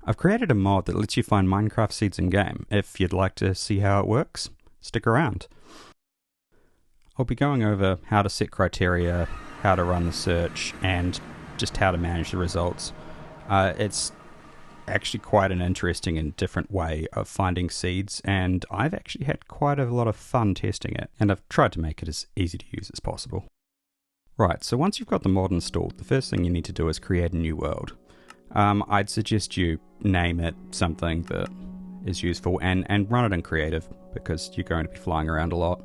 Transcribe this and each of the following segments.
I've created a mod that lets you find Minecraft seeds in-game. If you'd like to see how it works, stick around. I'll be going over how to set criteria, how to run the search, and just how to manage the results. It's actually quite an interesting and different way of finding seeds, and I've actually had quite a lot of fun testing it, and I've tried to make it as easy to use as possible. Right, so once you've got the mod installed, the first thing you need to do is create a new world. I'd suggest you name it something that is useful and run it in creative, because you're going to be flying around a lot.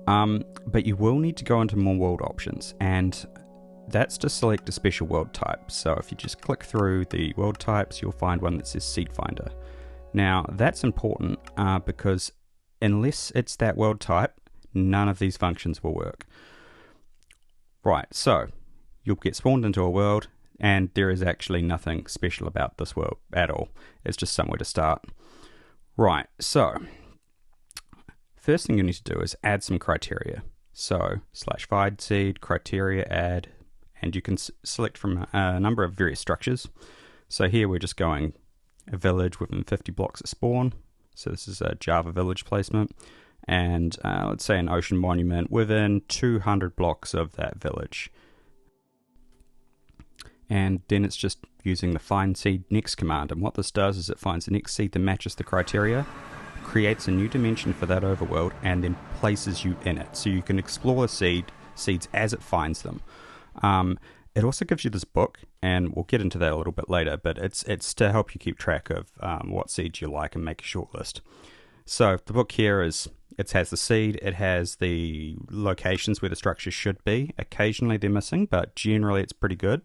But you will need to go into more world options, and that's to select a special world type. So if you just click through the world types, you'll find one that says Seed Finder. Now that's important because unless it's that world type, none of these functions will work. Right, so you'll get spawned into a world, and there is actually nothing special about this world at all. It's just somewhere to start. Right, so first thing you need to do is add some criteria. So /findseed, criteria, add, and you can select from a number of various structures. So here we're just going a village within 50 blocks of spawn. So this is a Java village placement. And let's say an ocean monument within 200 blocks of that village. And then it's just using the findseed next command. And what this does is it finds the next seed that matches the criteria, creates a new dimension for that overworld, and then places you in it. So you can explore the seeds as it finds them. It also gives you this book, and we'll get into that a little bit later, but it's to help you keep track of what seeds you like and make a short list. So the book here it has the seed, it has the locations where the structure should be. Occasionally they're missing, but generally it's pretty good.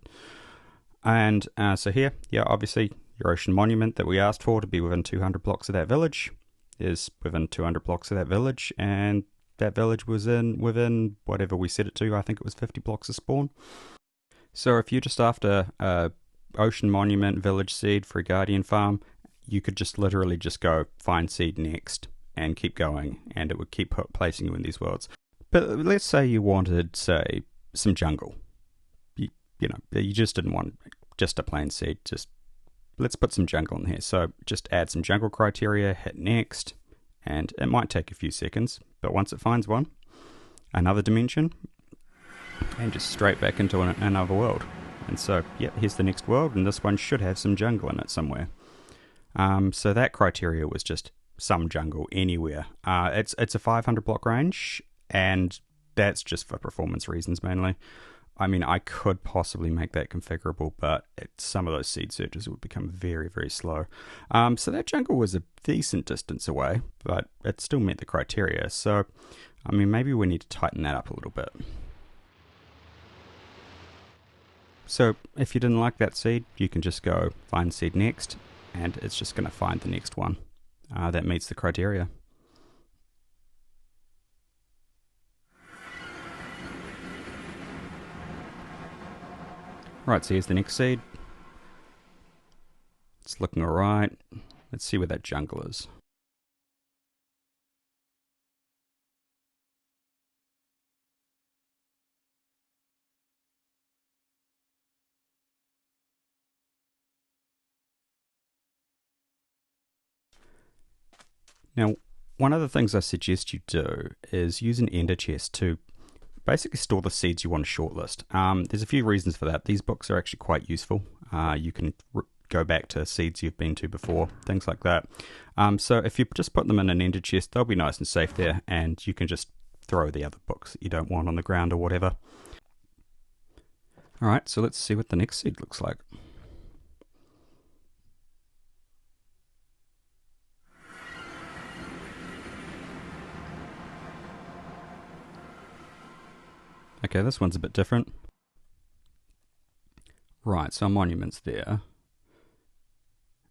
And so here, yeah, obviously your ocean monument that we asked for to be within 200 blocks of that village is within 200 blocks of that village, and that village was within whatever we set it to. I think it was 50 blocks of spawn. So if you're just after ocean monument village seed for a guardian farm, you could just literally just go find seed next and keep going, and it would keep placing you in these worlds. But let's say you wanted, say, some jungle. You just didn't want just a plain seed. Just let's put some jungle in here. So just add some jungle criteria, hit next, and it might take a few seconds, but once it finds one, another dimension, and just straight back into another world. And so, yeah, here's the next world, and this one should have some jungle in it somewhere. So that criteria was just some jungle anywhere. It's a 500 block range, and that's just for performance reasons mainly. I mean, I could possibly make that configurable, but some of those seed searches would become very, very slow. So that jungle was a decent distance away, but it still met the criteria. So, I mean, maybe we need to tighten that up a little bit. So if you didn't like that seed, you can just go find seed next, and it's just going to find the next one that meets the criteria. Right, so here's the next seed. It's looking alright. Let's see where that jungle is. Now, one of the things I suggest you do is use an ender chest to basically store the seeds you want to shortlist. There's a few reasons for that. These books are actually quite useful. You can go back to seeds you've been to before, things like that. So if you just put them in an ender chest, they'll be nice and safe there, and you can just throw the other books that you don't want on the ground or whatever. Alright, so let's see what the next seed looks like. Okay, this one's a bit different. Right, so our monument's there.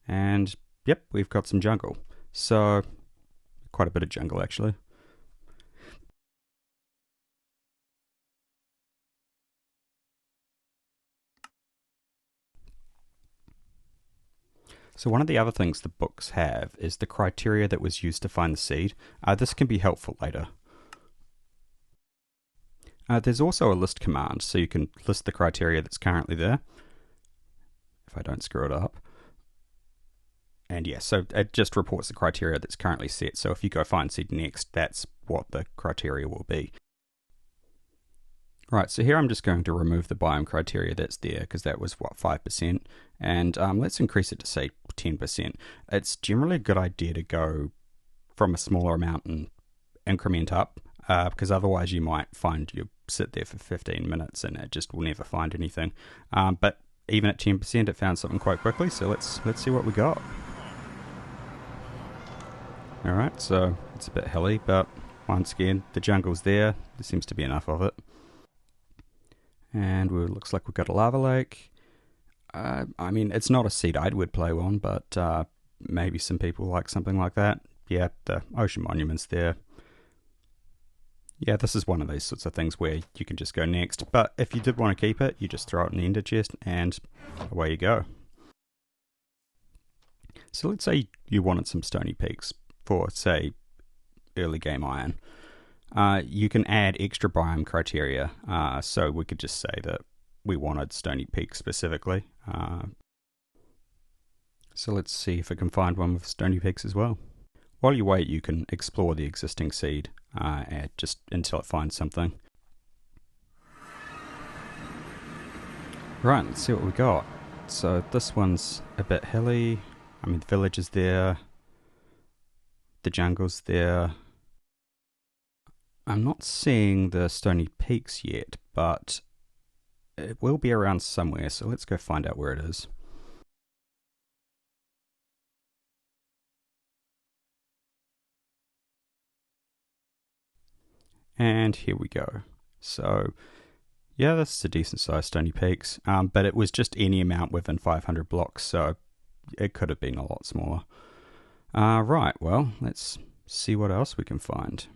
And, yep, we've got some jungle. So, quite a bit of jungle, actually. So one of the other things the books have is the criteria that was used to find the seed. This can be helpful later. There's also a list command, so you can list the criteria that's currently there, if I don't screw it up. And yeah, so it just reports the criteria that's currently set. So if you go find seed next, that's what the criteria will be. Right, so here I'm just going to remove the biome criteria that's there, because that was, 5%, and let's increase it to, say, 10%. It's generally a good idea to go from a smaller amount and increment up, because otherwise you might find you sit there for 15 minutes and it just will never find anything. But even at 10%, it found something quite quickly, so let's see what we got. Alright, so it's a bit hilly, but once again, the jungle's there. There seems to be enough of it. And it looks like we've got a lava lake. I mean, it's not a seed I would play on, but maybe some people like something like that. Yeah, the ocean monument's there. Yeah, this is one of these sorts of things where you can just go next. But if you did want to keep it, you just throw it in the ender chest and away you go. So let's say you wanted some stony peaks for, say, early game iron. You can add extra biome criteria, so we could just say that we wanted stony peaks specifically. So let's see if I can find one with stony peaks as well. While you wait, you can explore the existing seed just until it finds something. Right, let's see what we got. So this one's a bit hilly. I mean, the village is there. The jungle's there. I'm not seeing the stony peaks yet, but it will be around somewhere, so let's go find out where it is. And here we go. So yeah, this is a decent sized stony peaks, but it was just any amount within 500 blocks, so it could have been a lot smaller. Right, well, let's see what else we can find.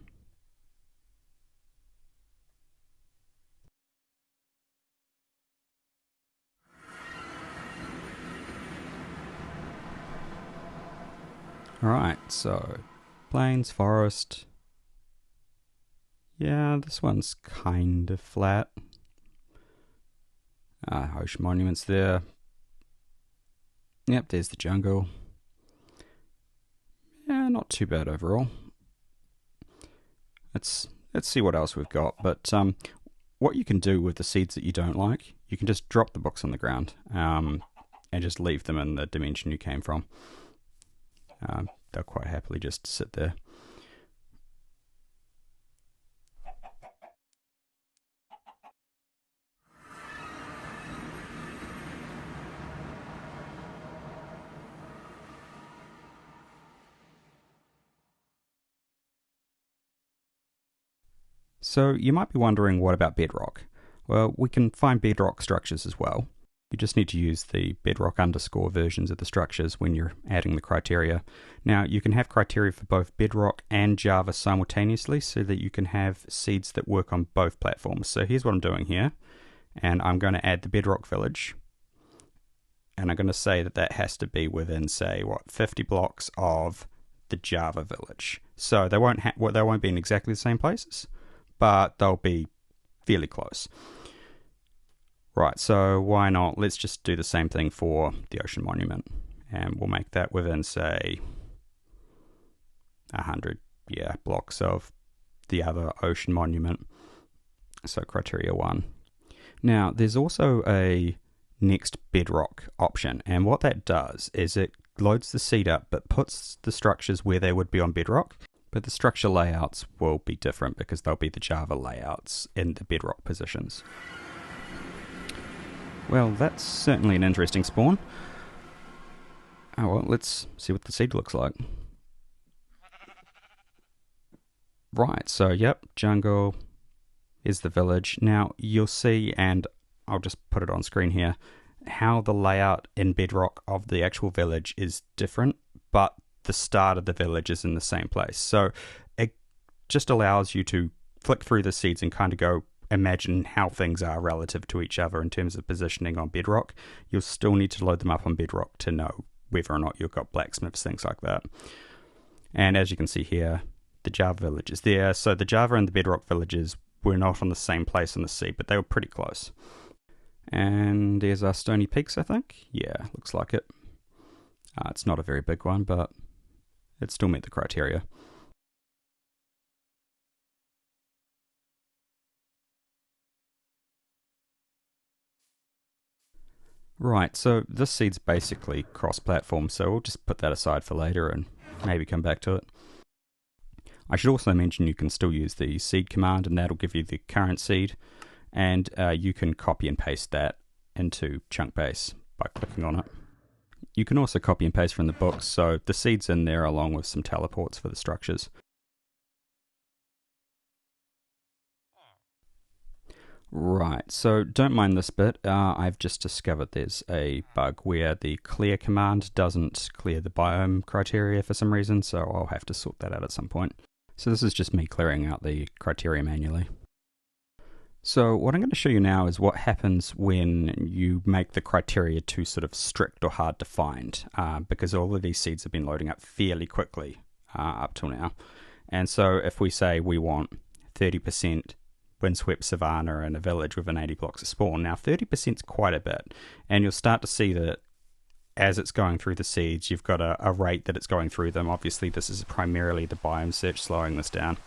Alright, so plains, forest. Yeah, this one's kind of flat. Ocean monument's there. Yep, there's the jungle. Yeah, not too bad overall. Let's see what else we've got. But what you can do with the seeds that you don't like, you can just drop the books on the ground and just leave them in the dimension you came from. They'll quite happily just sit there. So you might be wondering, what about Bedrock? Well, we can find Bedrock structures as well. You just need to use the Bedrock _ versions of the structures when you're adding the criteria. Now, you can have criteria for both Bedrock and Java simultaneously, so that you can have seeds that work on both platforms. So here's what I'm doing here, and I'm going to add the Bedrock village, and I'm going to say that that has to be within, say, 50 blocks of the Java village. So they won't be in exactly the same places, but they'll be fairly close. Right, so why not? Let's just do the same thing for the ocean monument, and we'll make that within, say, 100 blocks of the other ocean monument. So criteria 1. Now, there's also a next Bedrock option, and what that does is it loads the seed up but puts the structures where they would be on Bedrock, but the structure layouts will be different because they'll be the Java layouts in the Bedrock positions. Well, that's certainly an interesting spawn. Oh well, let's see what the seed looks like. Right, so yep, jungle is the village. Now you'll see, and I'll just put it on screen here, how the layout in Bedrock of the actual village is different, but the start of the village is in the same place. So it just allows you to flick through the seeds and kind of go imagine how things are relative to each other in terms of positioning on Bedrock. You'll still need to load them up on Bedrock to know whether or not you've got blacksmiths, things like that. And as you can see here, the Java village is there. So the Java and the Bedrock villages were not on the same place on the sea, but they were pretty close. And there's our Stony Peaks, I think. Yeah, looks like it. It's not a very big one, but it still met the criteria. Right, so this seed's basically cross-platform, so we'll just put that aside for later and maybe come back to it. I should also mention you can still use the seed command, and that'll give you the current seed, and you can copy and paste that into Chunkbase by clicking on it. You can also copy and paste from the books, so the seed's in there along with some teleports for the structures. Right, so don't mind this bit. I've just discovered there's a bug where the clear command doesn't clear the biome criteria for some reason, so I'll have to sort that out at some point. So this is just me clearing out the criteria manually. So what I'm going to show you now is what happens when you make the criteria too sort of strict or hard to find, because all of these seeds have been loading up fairly quickly up till now. And so if we say we want 30% windswept savanna and a village within 80 blocks of spawn. Now 30% is quite a bit, and you'll start to see that as it's going through the seeds, you've got a rate that it's going through them. Obviously this is primarily the biome search slowing this down.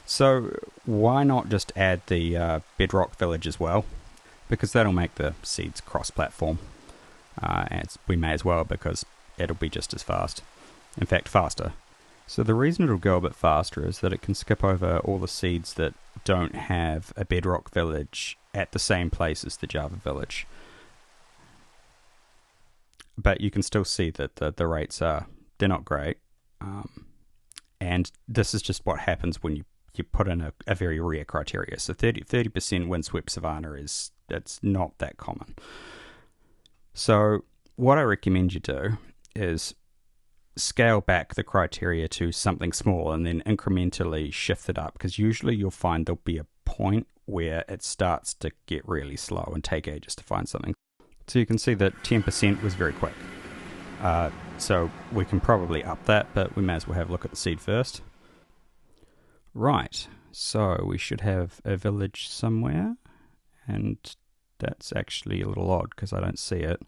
So why not just add the Bedrock village as well, because that'll make the seeds cross-platform, and we may as well, because it'll be just as fast, in fact faster. So the reason it'll go a bit faster is that it can skip over all the seeds that don't have a Bedrock village at the same place as the Java village. But you can still see that the rates they're not great. And this is just what happens when you put in a very rare criteria. So 30% windswept savanna it's not that common. So what I recommend you do is scale back the criteria to something small and then incrementally shift it up, because usually you'll find there'll be a point where it starts to get really slow and take ages to find something. So you can see that 10% was very quick. So we can probably up that, but we may as well have a look at the seed first. Right, so we should have a village somewhere, and that's actually a little odd because I don't see it.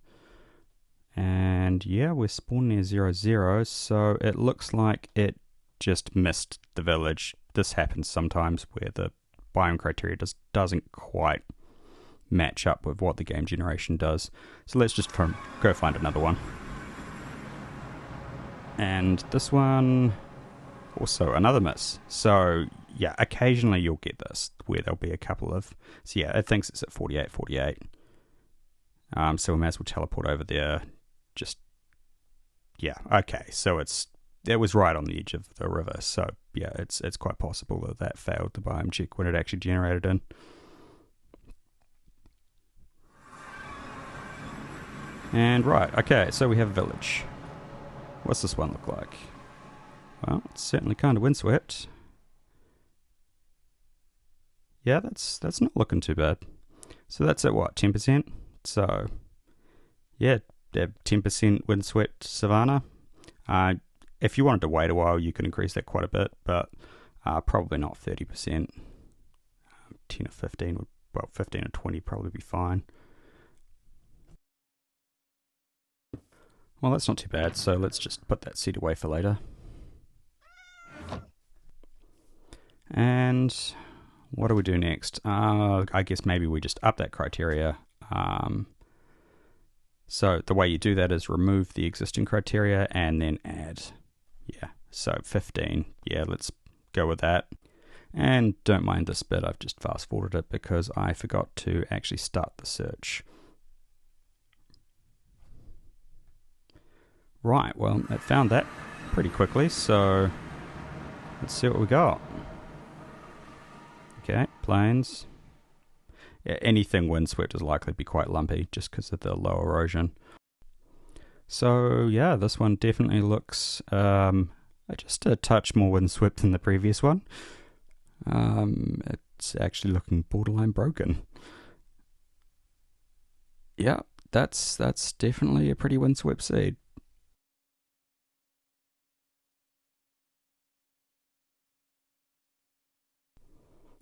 And yeah, we're spawned near 0, so it looks like it just missed the village. This happens sometimes where the biome criteria just doesn't quite match up with what the game generation does. So let's just go find another one. And this one, also another miss. So yeah, occasionally you'll get this where there'll be a couple of, so yeah, it thinks it's at 48. So we may as well teleport over there. Just, yeah, okay, so it was right on the edge of the river, so yeah, it's quite possible that failed the biome check when it actually generated in. And right, okay, so we have a village. What's this one look like? Well, it's certainly kind of windswept. Yeah, that's not looking too bad. So that's at what, 10%? So yeah, 10% windswept savanna. If you wanted to wait a while, you can increase that quite a bit, but probably not 30%. 10 or 15 would, well, 15 or 20 probably be fine. Well, that's not too bad, so let's just put that seed away for later. And what do we do next? I guess maybe we just up that criteria. So the way you do that is remove the existing criteria and then add. Yeah, so 15. Yeah, let's go with that. And don't mind this bit, I've just fast forwarded it because I forgot to actually start the search. Right, well, it found that pretty quickly, so let's see what we got. Okay, plains. Yeah, anything windswept is likely to be quite lumpy just because of the low erosion. So yeah, this one definitely looks just a touch more windswept than the previous one. It's actually looking borderline broken. Yeah, that's definitely a pretty windswept seed.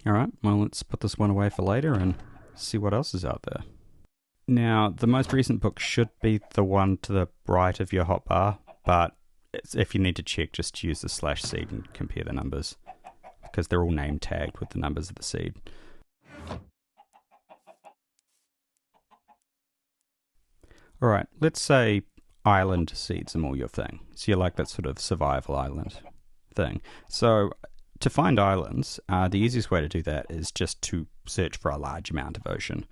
Alright, well let's put this one away for later and see what else is out there. Now, the most recent book should be the one to the right of your hotbar, but if you need to check, just use the /seed and compare the numbers, because they're all name tagged with the numbers of the seed. Alright, let's say island seeds are more your thing. So you like that sort of survival island thing. So to find islands, the easiest way to do that is just to search for a large amount of ocean.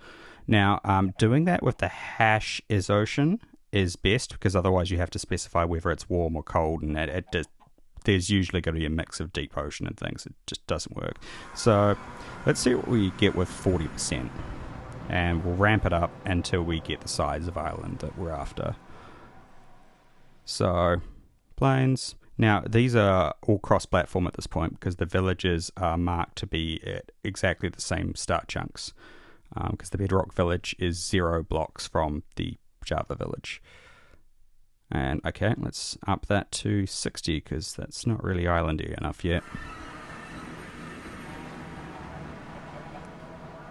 Now, doing that with the hash is ocean is best, because otherwise you have to specify whether it's warm or cold, and there's usually going to be a mix of deep ocean and things. It just doesn't work. So let's see what we get with 40%. And we'll ramp it up until we get the size of island that we're after. So, plains. Now, these are all cross-platform at this point, because the villages are marked to be at exactly the same start chunks. Because the Bedrock village is 0 blocks from the Java village. And okay, let's up that to 60, because that's not really islandy enough yet.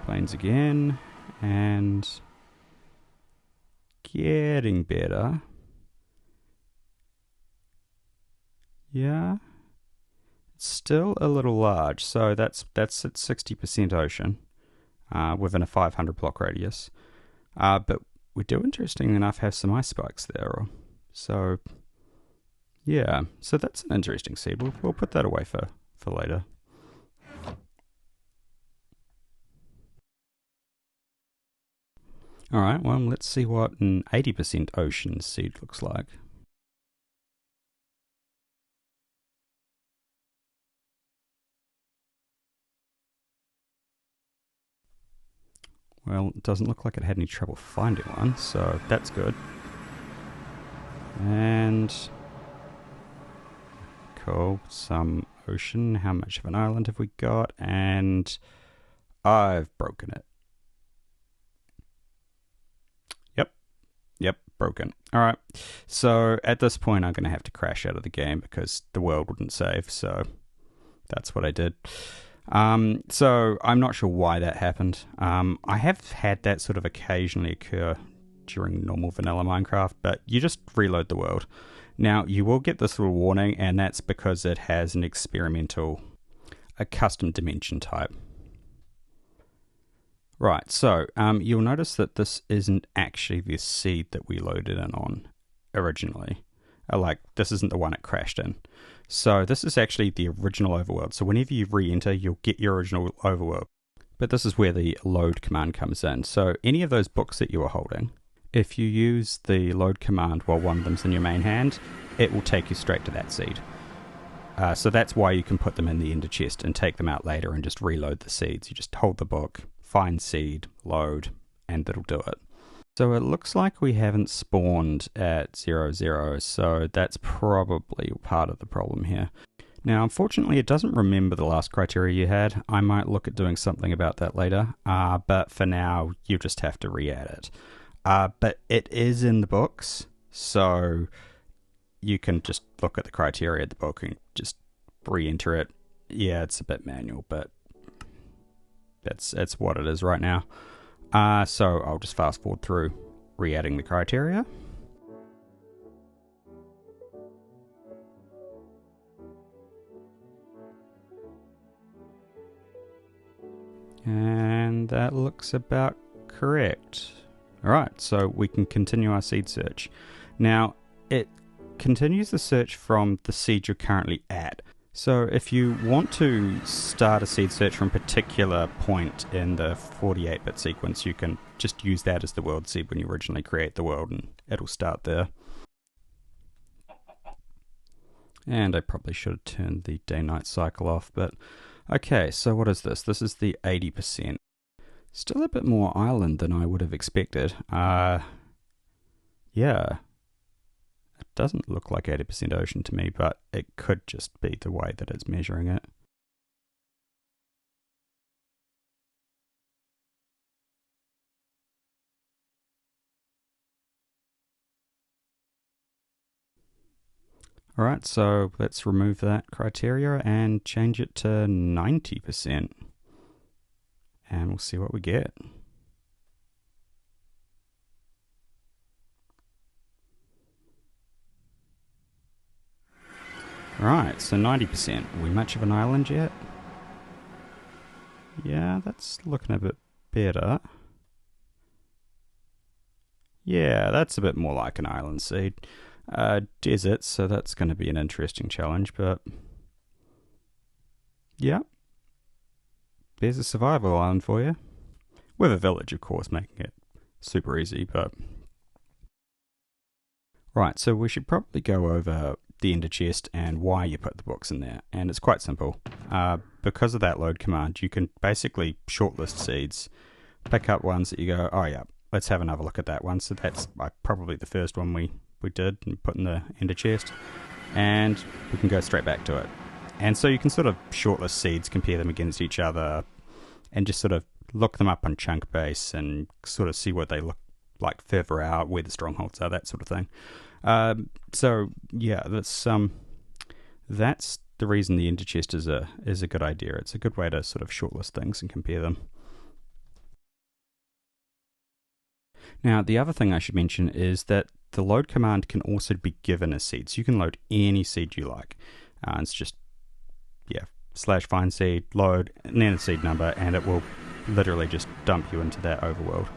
Plains again, and getting better. Yeah, it's still a little large, so that's at 60% ocean. Within a 500 block radius. But we do, interesting enough, have some ice spikes there. So, yeah. So that's an interesting seed. We'll put that away for later. Alright, well, let's see what an 80% ocean seed looks like. Well, it doesn't look like it had any trouble finding one, so that's good. And cool, some ocean. How much of an island have we got? And I've broken it. Yep, broken. Alright, so at this point I'm going to have to crash out of the game because the world wouldn't save, so that's what I did. So I'm not sure why that happened. I have had that sort of occasionally occur during normal vanilla Minecraft, but you just reload the world. Now, you will get this little warning, and that's because it has an a custom dimension type. Right, so you'll notice that this isn't actually the seed that we loaded in on originally. This isn't the one it crashed in. So this is actually the original overworld. So whenever you re-enter, you'll get your original overworld. But this is where the load command comes in. So any of those books that you are holding, if you use the load command while one of them's in your main hand, it will take you straight to that seed. So that's why you can put them in the ender chest and take them out later and just reload the seeds. You just hold the book, find seed, load, and it'll do it. So it looks like we haven't spawned at 0, so that's probably part of the problem here. Now, unfortunately, it doesn't remember the last criteria you had. I might look at doing something about that later, but for now, you just have to re-add it. But it is in the books, so you can just look at the criteria of the book and just re-enter it. Yeah, it's a bit manual, but that's what it is right now. So I'll just fast forward through re-adding the criteria. And that looks about correct. Alright, so we can continue our seed search. Now, it continues the search from the seed you're currently at. So if you want to start a seed search from a particular point in the 48-bit sequence, you can just use that as the world seed when you originally create the world, and it'll start there. And I probably should have turned the day-night cycle off, but okay, so what is this? This is the 80%. Still a bit more island than I would have expected. Yeah. It doesn't look like 80% ocean to me, but it could just be the way that it's measuring it. Alright, so let's remove that criteria and change it to 90%. And we'll see what we get. Right, so 90%. Are we much of an island yet? Yeah, that's looking a bit better. Yeah, that's a bit more like an island seed. Desert, so that's going to be an interesting challenge, but yeah, there's a survival island for you. With a village, of course, making it super easy, but... Right, so we should probably go over the ender chest and why you put the books in there, and it's quite simple. Because of that load command, you can basically shortlist seeds, pick up ones that you go, oh yeah, let's have another look at that one. So that's probably the first one we did and put in the ender chest, and we can go straight back to it. And so you can sort of shortlist seeds, compare them against each other, and just sort of look them up on chunk base and sort of see what they look like further out, where the strongholds are, that sort of thing. So yeah, that's the reason the ender chest is a good idea. It's a good way to sort of shortlist things and compare them. Now, the other thing I should mention is that the load command can also be given a seed. So you can load any seed you like. It's just, yeah, /findseed, load, and then a seed number, and it will literally just dump you into that overworld.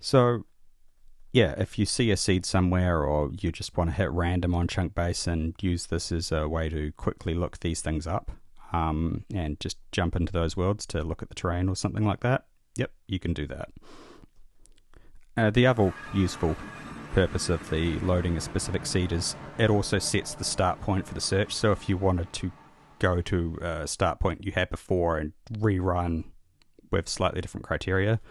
So, yeah, if you see a seed somewhere, or you just want to hit random on chunk base and use this as a way to quickly look these things up, and just jump into those worlds to look at the terrain or something like that, yep, you can do that. The other useful purpose of the loading a specific seed is it also sets the start point for the search. So if you wanted to go to a start point you had before and rerun with slightly different criteria,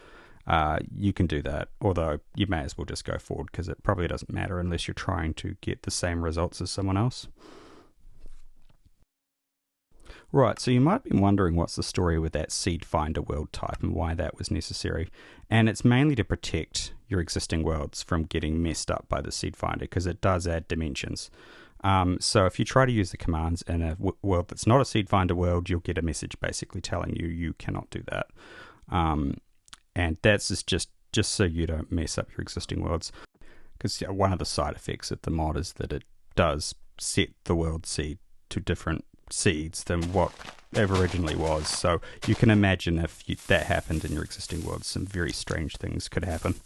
you can do that, although you may as well just go forward because it probably doesn't matter unless you're trying to get the same results as someone else. Right, so you might be wondering what's the story with that seed finder world type and why that was necessary. And it's mainly to protect your existing worlds from getting messed up by the seed finder, because it does add dimensions. So if you try to use the commands in a world that's not a seed finder world, you'll get a message basically telling you you cannot do that. And that's just so you don't mess up your existing worlds. Because one of the side effects of the mod is that it does set the world seed to different seeds than what it originally was. So you can imagine if that happened in your existing world, some very strange things could happen.